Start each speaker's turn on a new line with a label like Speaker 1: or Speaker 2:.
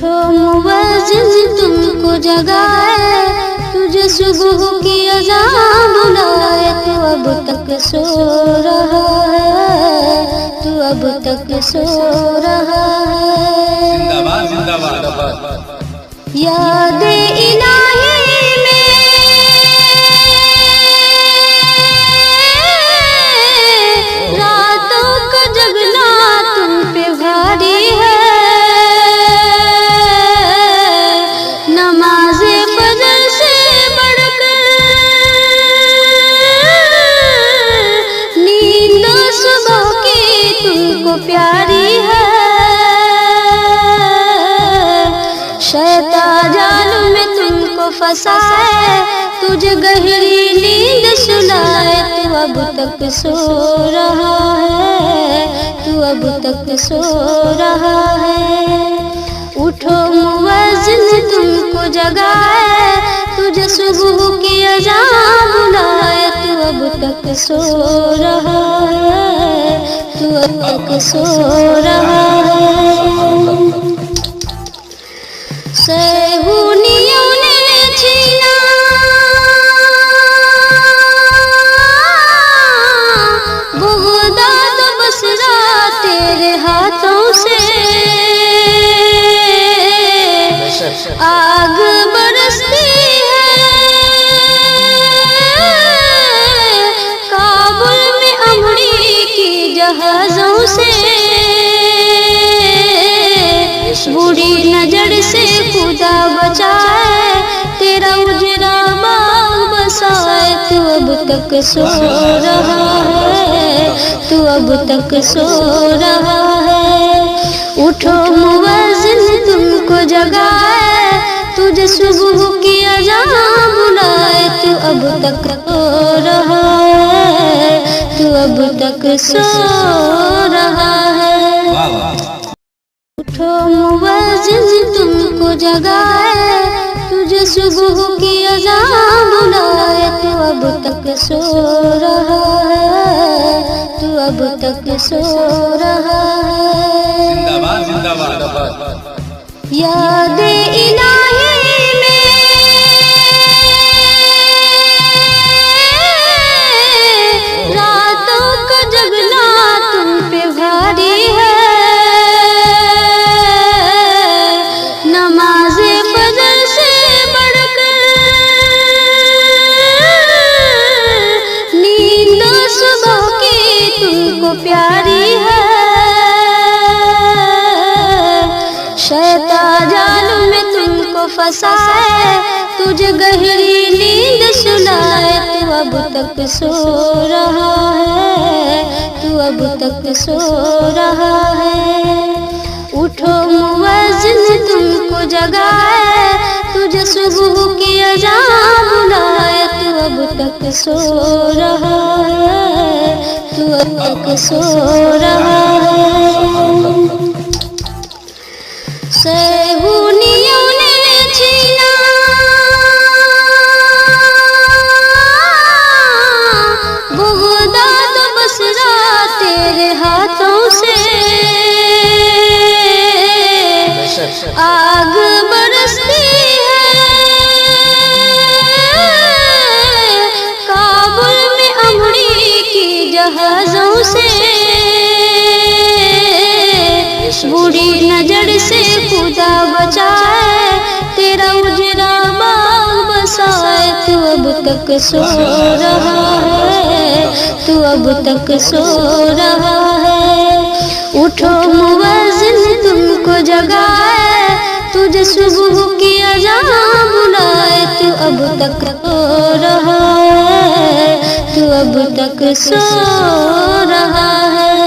Speaker 1: उठो मुअज्जिन तुमको जगाए, तुझे सुबह की अज़ान बुलाए। तू अब तक सो रहा है, तू अब तक सो रहा है।
Speaker 2: जिंदाबाद जिंदाबाद।
Speaker 1: याद इलाही में रातों का जगना तुम पे भारी है। नमाज़े फजर से बढ़कर नींद सुबह की तुमको प्यारी है। शैतान जाल में तुमको फंसाए, तुझे गहरी नींद सुलाए। तू अब तक सो रहा है, तू अब तक सो रहा है। उठो मुअज्जिन तुमको जगाए, तुझे सुबह की अज़ान बुलाए। तू अब तक सो रहा है, तू अब तक सो रहा है। सहूनियों ने छीना बगदाद बसरा तेरे हाथों से। आग बरसती है काबुल में अमरीकी जहाजों से। बुरी नजर से खुदा बचाए, तेरा उजरा बाग बसाए। तू अब तक सो रहा है, तू अब तक सो रहा है। उठो मुअज्जिन तुमको जगाए, तुझे सुबह की अज़ान बुलाए। तू अब तक सो रहा है, तू अब तक सो रहा है। उठो मुअज्जिन तुमको जगाए, तुझे सुबह की अज़ान बुलाए। तू अब तक सो रहा है, तू अब तक सो रहा है।
Speaker 2: जिंदाबाद जिंदाबाद।
Speaker 1: याद इलाही में रातों का जगना तुम पे भारी है। नमाज़े फजर से बढ़कर नींद सुबह की तुमको प्यारी है। शैतान जाल में तुमको फंसाए, तुझे गहरी नींद सुलाए। तू अब तक सो रहा है, तू अब तक सो रहा है। उठो मुअज्जिन तुमको जगाए, तुझे सुबह की अज़ान बुलाए। तू अब तक सो रहा है, तू अब तक सो रहा है। सहूनियों ने छीना बगदाद बसरा तेरे हाथों से। आग बरसती है काबुल में अमरीकी जहाजों से। बुरी नजर से खुदा बचाए, तेरा उजरा बाग बसाए। तू अब तक सो रहा है, तू अब तक सो रहा है। उठो मुअज्जिन तुमको जगाए, तुझे सुबह की अज़ान बुलाए। तू अब तक सो रहा है, तू अब तक सो रहा है।